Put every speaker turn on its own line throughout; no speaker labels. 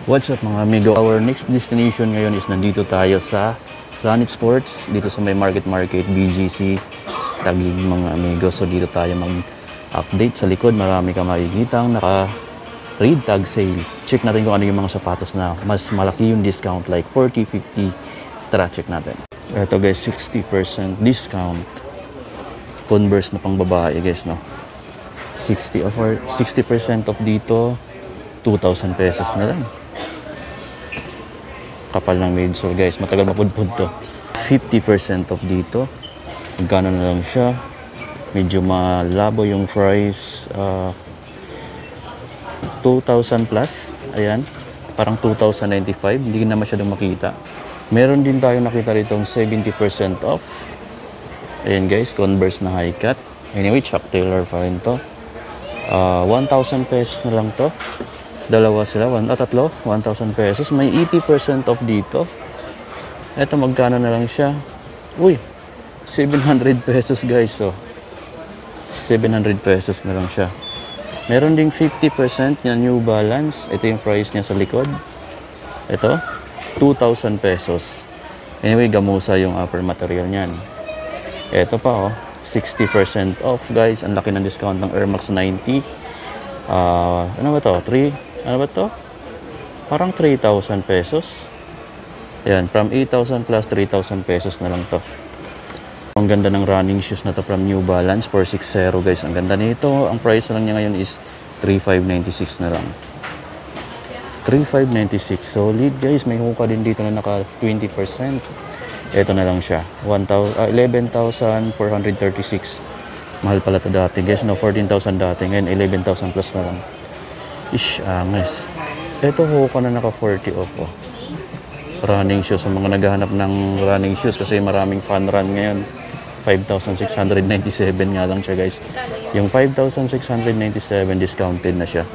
What's up mga amigo? Our next destination ngayon is nandito tayo sa Planet Sports, dito sa may Market BGC Taguig mga amigo. So dito tayo mag-update. Sa likod marami ka makikitang naka-read tag sale. Check natin kung ano yung mga sapatos na mas malaki yung discount, like 40, 50. Tara, check natin. Ito guys, 60% discount. Converse na pang babae guys, no? 60% off dito, 2,000 pesos na lang. Kapal ng midsole guys, matagal mapudpud to. 50% off dito, magkano na lang siya, medyo malabo yung price, 2,000 plus, ayan, parang 2,095, hindi na masyadong makita. Meron din tayo nakita rito 70% off, ayan guys, Converse na high cut. Anyway, Chuck Taylor pa rin to, 1,000 pesos na lang to. Dalawa sila, tatlo, 1,000 pesos. May 80% off dito. Eto, magkano na lang siya? Uy, 700 pesos guys. So, 700 pesos na lang siya. Meron ding 50% na New Balance. Ito yung price niya sa likod. Ito, 2,000 pesos. Anyway, gamusa yung upper material niyan. Ito pa, 60% off guys. Ang laki ng discount ng Air Max 90. Ano ba to? Ano ba to? Parang 3,000 pesos. Ayan, from 8,000 plus 3,000 pesos na lang to. Ang ganda ng running shoes na to from New Balance 460 guys. Ang ganda nito. Ang price na lang niya ngayon is 3,596 na lang. 3,596. Solid guys. May huka din dito na naka 20%. Ito na lang siya. 11,436. Mahal pala ito dati guys. No, 14,000 dati. Ngayon 11,000 plus na lang. Ish, angas. Ito huka na naka 40 off. Running shoes. Sa mga naghahanap ng running shoes kasi maraming fun run ngayon. 5,697 nga lang siya guys. Yung 5,697 discounted na siya.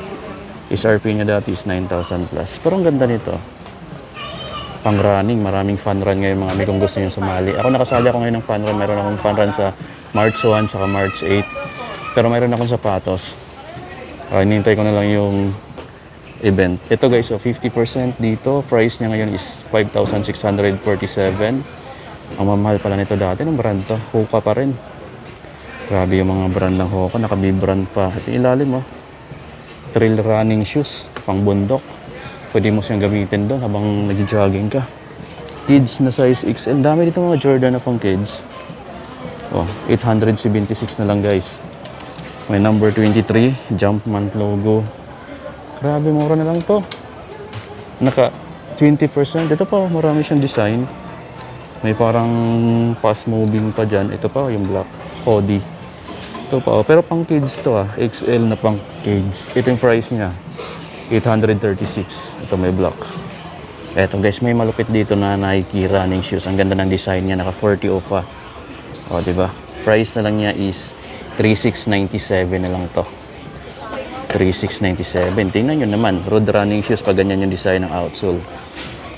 SRP niya dati is 9,000 plus. Pero ang ganda nito. Pang running, maraming fun run ngayon mga kung gusto niyo sumali. Ako nakasali ako ngayon ng fun run. Meron akong fun run sa March 1 saka March 8. Pero mayroon akong sapatos. Hinihintay ko na lang yung event. Ito guys, 50% dito. Price niya ngayon is 5,647. Ang mamahal pala nito dati. Anong brand to? Hoka pa rin. Grabe yung mga brand ng Hoka. Naka-B-brand pa. Ito ilalim Trail running shoes. Pang bundok. Pwede mo siyang gamitin doon habang nag-jogging ka. Kids na size XL. Dami dito mga Jordan na pang kids. 876 na lang guys. May number 23, Jumpman logo. Grabe, mura na lang to. Naka 20%. Ito pa, marami siyang design. May parang fast moving pa dyan. Ito pa, yung black Cody. Ito pa, pero pang kids to XL na pang kids. Ito yung price niya, 836. Ito may black. Ito guys, may malupit dito na Nike running shoes. Ang ganda ng design niya, naka 40 off pa. Diba? Price na lang niya is 3,697 na lang to. 3,697. Tingnan nyo naman. Road running shoes pa ganyan yung design ng outsole.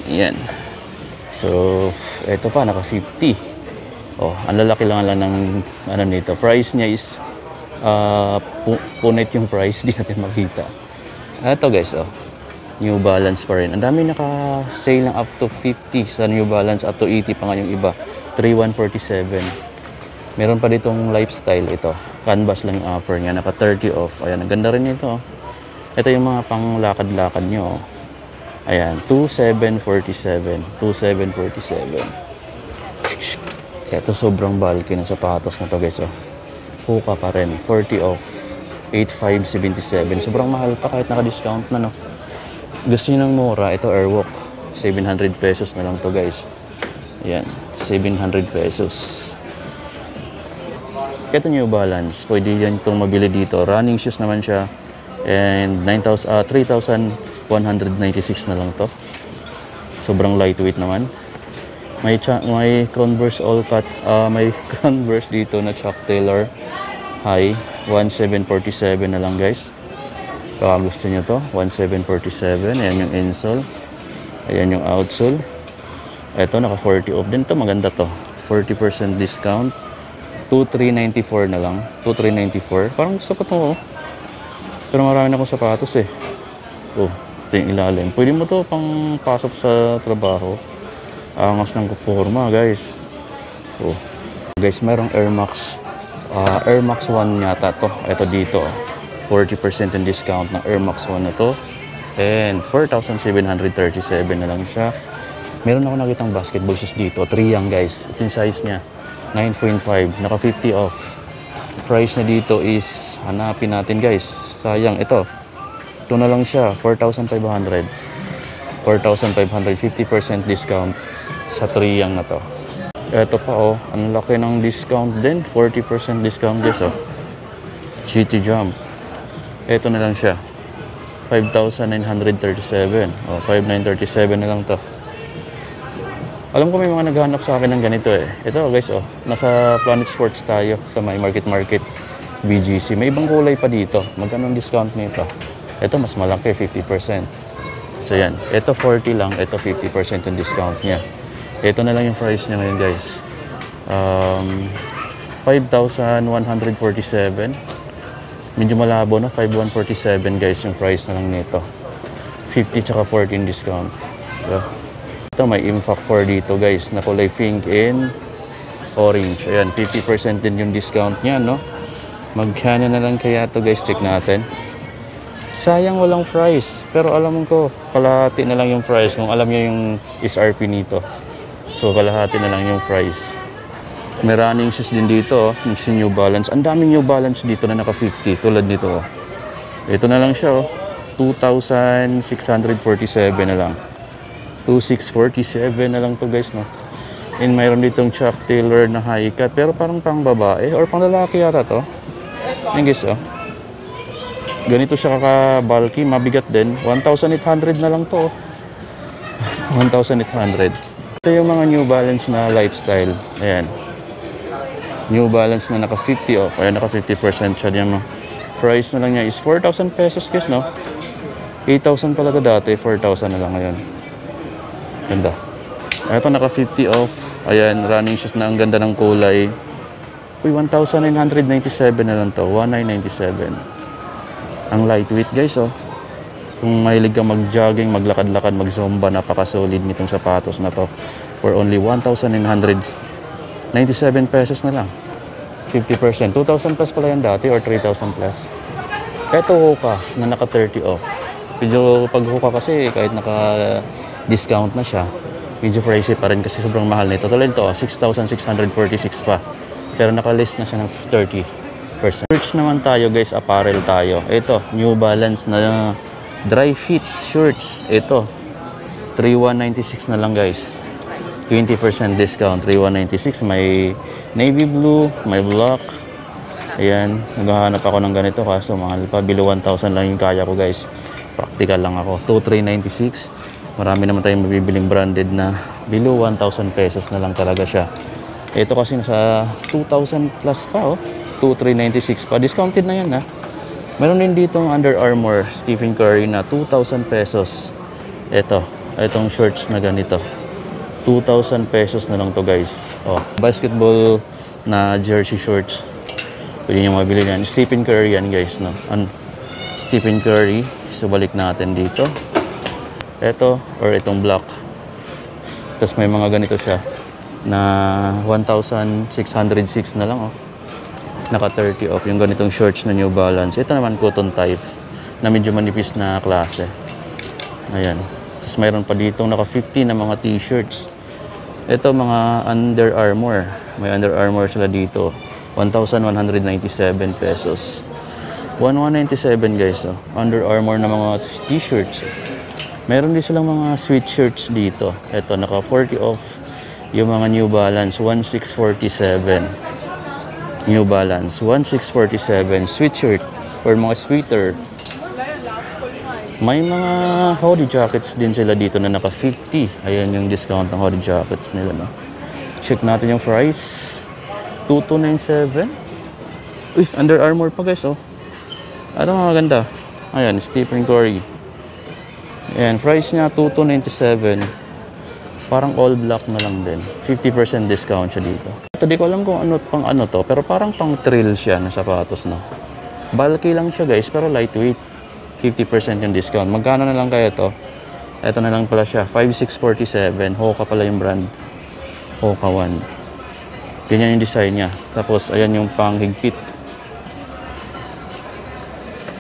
Yan. So, eto pa. Naka 50. Ang lalaki lang ng ano nito. Price niya is punit yung price. Di natin makita. Eto guys. New Balance pa rin. Ang dami naka-sale ng up to 50 sa New Balance. Up to 80 pa nga yung iba. 3,147. Meron pa ditong lifestyle ito. Canvas lang yung offer niya. Naka 30 off. Ayan, ang ganda rin ito. Ito yung mga pang lakad-lakad nyo. Ayan, 2,747. 2,747. Ito sobrang bulky ng sapatos na to guys. Hoka pa rin. 40 off. 8,577. Sobrang mahal pa kahit naka-discount na, no. Gusto nyo ng mura. Ito Airwalk. 700 pesos na lang to guys. Ayan, 700 pesos. Ito New Balance, pwede yan itong mabili dito. Running shoes naman siya. And 3,196 na lang to. Sobrang lightweight naman. May Converse all cut. May Converse dito na Chuck Taylor high. 1,747 na lang guys. Baka gusto nyo to. 1,747. Ayan yung insole. Ayan yung outsole. Ito naka 40 off din to. Maganda to. 40% discount. 2,394 na lang. 2,394. Parang gusto ko to. Pero marami na akong sapatos eh. Ito yung ilalim. Pwede mo to pang pasok sa trabaho. Angas ng forma, guys. Oh. Guys, merong Air Max. Air Max 1 yata to. Ito dito. 40% in discount ng Air Max 1 na to. And 4,737 na lang siya. Meron ako nakitang basketball shoes dito. 3 yan, guys. Ito yung size niya. 9.5. Naka 50 off. Price na dito is, hanapin natin, guys. Sayang. Ito na lang siya. 4,500. 4,500. 50% discount sa 3 yang na to. Ito pa, oh. Ang laki ng discount din. 40% discount, guys, oh. GT Jump. Ito na lang siya. 5,937. O, 5,937 na lang to. Alam ko may mga naghahanap sa akin ng ganito eh. Ito guys, oh. Nasa Planet Sports tayo sa may Market BGC. May ibang kulay pa dito. Magkano ang discount nito? Ito mas malaki, 50%. So yan. Ito 40 lang. Ito 50% yung discount niya. Ito na lang yung price niya ngayon, guys. 5,147. Medyo malabo na, 5,147 guys yung price na lang nito. 50 tsaka 14 discount. So, ito may Impact 4 dito, guys, na kulay pink and orange. Ayan, 50% din yung discount niya, no? Magkano na lang kaya to, guys? Check natin. Sayang walang price, pero alam ko kalahati na lang yung price kung alam niyo yung SRP nito. So kalahati na lang yung price. May running shoes din dito, oh. Yung New Balance. Ang daming New Balance dito na naka 50 tulad nito, oh. Ito na lang siya, oh. 2,647 na lang. 2,647 na lang to, guys, no. And mayroon ditong Chuck Taylor na high cut, pero parang pang babae or pang lalaki yata to. Yan, guys, oh. Ganito siya kaka-bulky, mabigat din. 1,800 na lang to, oh. 1,800. Ito yung mga New Balance na lifestyle. Ayan. New Balance na naka 50 off. Ayan, naka 50% siya diyan, no. Price na lang niya is 4,000 pesos, guys, no. 8,000 pala dati, 4,000 na lang ngayon. Ganda. Ito naka 50 off. Ayan, running shoes na ang ganda ng kulay. Uy, 1,997 na lang to. 1,997. Ang lightweight, guys, oh. Kung mahilig ka mag-jogging, maglakad-lakad, mag-zumba, napaka-solid nitong sapatos na to. For only 1,997 pesos na lang. 50%. 2,000 plus pala yan dati or 3,000 plus. Ito Hoka na naka 30 off. Medyo pag Hoka kasi kahit naka-discount na siya, medyo pricey pa rin kasi sobrang mahal nito. Tulad ito, 6,646 pa. Pero naka-list na siya ng 30%. Search naman tayo, guys, apparel tayo. Ito, New Balance na dry fit shorts. Ito, 3,196 na lang, guys. 20% discount, 3,196. May navy blue, may black. Ayan, naghahanap ako ng ganito kaso mahal pa. Below 1,000 lang yung kaya ko, guys. Practical lang ako. 2,396. Marami naman tayong mabibiling branded na below 1,000 pesos na lang talaga siya. Ito kasi nasa 2,000 plus pa, oh. 2,396 pa. Discounted na yan, ha. Meron din ditong Under Armour Stephen Curry na 2,000 pesos. Itong shorts na ganito. 2,000 pesos na lang to, guys. Oh, basketball na jersey shorts. Pwede nyo mabili yan. Stephen Curry yan, guys, no? Stephen Curry. So, balik natin dito. Ito, or itong black. Tapos may mga ganito siya na 1,606 na lang, oh. Naka 30 off yung ganitong shorts na New Balance. Ito naman cotton type na medyo manipis na klase. Ayan. Tapos mayroon pa dito naka 50 na mga t-shirts. Ito mga Under Armour. May Under Armour sila dito. 1,197 pesos. 1,197, guys, oh. Under Armour na mga t-shirts. Meron din silang mga sweatshirts dito. Ito, naka 40 off yung mga New Balance. 1,647. New Balance 1,647 sweatshirt or mga sweater. May mga hoodie jackets din sila dito na naka 50. Ayan yung discount ng hoodie jackets nila, no. Check natin yung price. 2,297. Uy, Under Armour pa, guys, oh. Ano mga ganda. Ayan, Stephen Curry. Ayan, price niya 2,297. Parang all black na lang din. 50% discount siya dito. Ito, di ko alam kung ano pang ano to, pero parang pang trail siya na sapatos, no. Bulky lang siya, guys, pero lightweight. 50% yung discount. Magkano na lang kaya to? Ito na lang pala siya, 5,647. Hoka pala yung brand. Hoka 1. Ganyan yung design niya. Tapos, ayan yung panghigpit.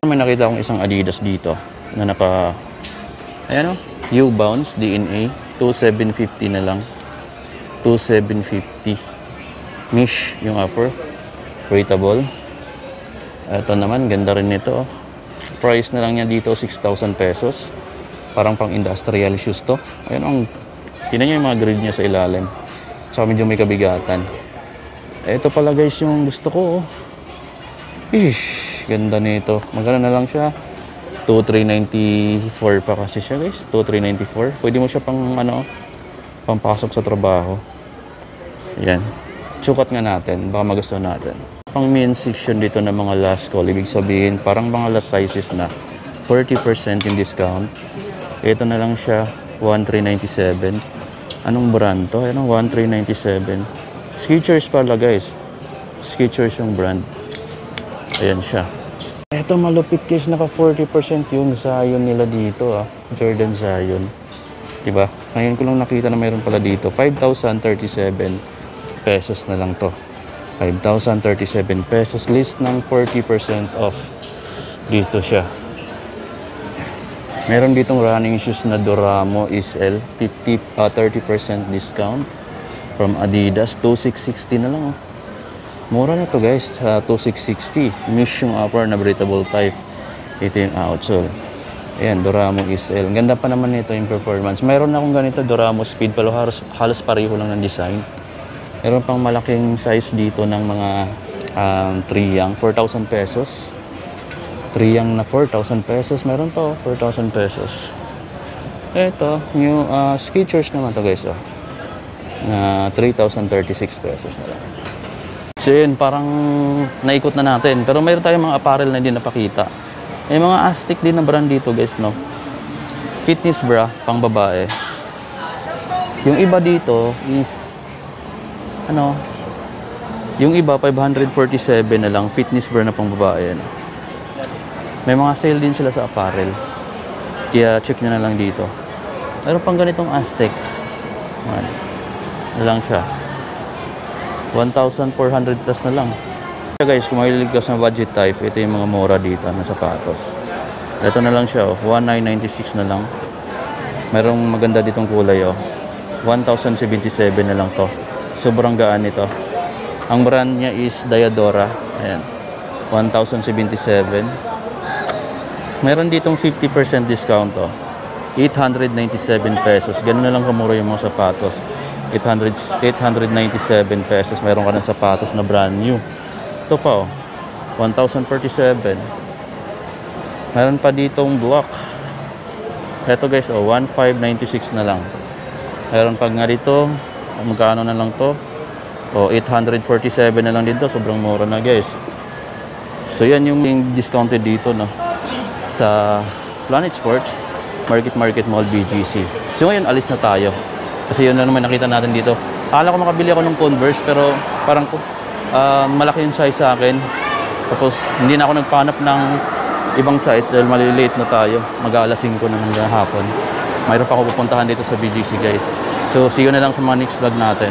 May nakita akong isang Adidas dito na ayan o, U-Bounce DNA 2,750 na lang. 2,750. Mesh yung upper, breathable. Ito naman, ganda rin nito. Price na lang niya dito 6,000 pesos. Parang pang industrial shoes to. Ayan ang, tinan niyo yung mga grid niya sa ilalim. So medyo may kabigatan. Ito pala guys yung gusto ko. Ish, ganda nito. Magkano na lang siya? 2,394 pa kasi siya guys. 2,394. Pwede mo siya pang pampasok sa trabaho. Yan. Sukat nga natin. Baka magustuhan natin. Pang men's section dito na mga last call. Ibig sabihin, parang mga last sizes na. 40% yung discount. Ito na lang siya. 1,397. Anong brand to? Ano? 1,397. Skechers pala guys. Skechers yung brand. Ayan siya. Ito malupit guys. Naka 40% yung Zion nila dito. Jordan Zion. Diba? Ngayon ko lang nakita na mayroon pala dito. 5,037 pesos na lang to. 5,037 pesos. List ng 40% off. Dito siya. Meron ditong running shoes na Doramo SL. 30% discount. From Adidas. 2,660 na lang. Mura na to guys. 2,660. Mesh yung upper na breathable type. Ito yung outsole. Ayan, Doramo SL. Ganda pa naman nito yung performance. Meron akong ganito, Doramo Speed, pero halos pareho lang ng design. Meron pang malaking size dito ng mga Triyang, 4,000 pesos. Triyang na 4,000 pesos. Meron pa 4,000 pesos. Ito, new Skechers naman to guys. Na 3,036 pesos na lang. So yun, parang naikot na natin. Pero mayroon tayong mga apparel na hindi napakita. May mga Aztec din na brand dito guys, no? Fitness bra, pang babae. Yung iba dito is yung iba 547 na lang, fitness bra na pang babae. May mga sale din sila sa apparel. Kaya check nyo na lang dito. Meron pang ganitong Aztec. Na lang siya. 1,400 plus na lang. Guys, kung mahilig ka sa budget type, ito yung mga mura dito na sapatos. Ito na lang siya, 1,996 na lang. Merong maganda ditong kulay, 1,077 na lang to. Sobrang gaan nito. Ang brand niya is Diadora. Ayan. 1,077. Meron ditong 50% discount, 897 pesos. Ganun na lang kamura yung mga sapatos. 897 pesos. Meron ka ng sapatos na brand new. Ito pa 1,047. Meron pa ditong block. Ito guys 1,596 na lang. Meron pa nga dito, magkano na lang to? 847 na lang dito. Sobrang mura na guys. So yan yung discounted dito, no, sa Planet Sports Market Mall BGC. So ngayon alis na tayo. Kasi yun na naman nakita natin dito. Akala ko makabili ako ng Converse, pero parang malaki yung size sa akin. Tapos hindi na ako nagpanap ng ibang size dahil malilate na tayo. Mag-aalas 5 na hanggang hapon. Mayroon pa ako pupuntahan dito sa BGC guys. So see you na lang sa mga next vlog natin.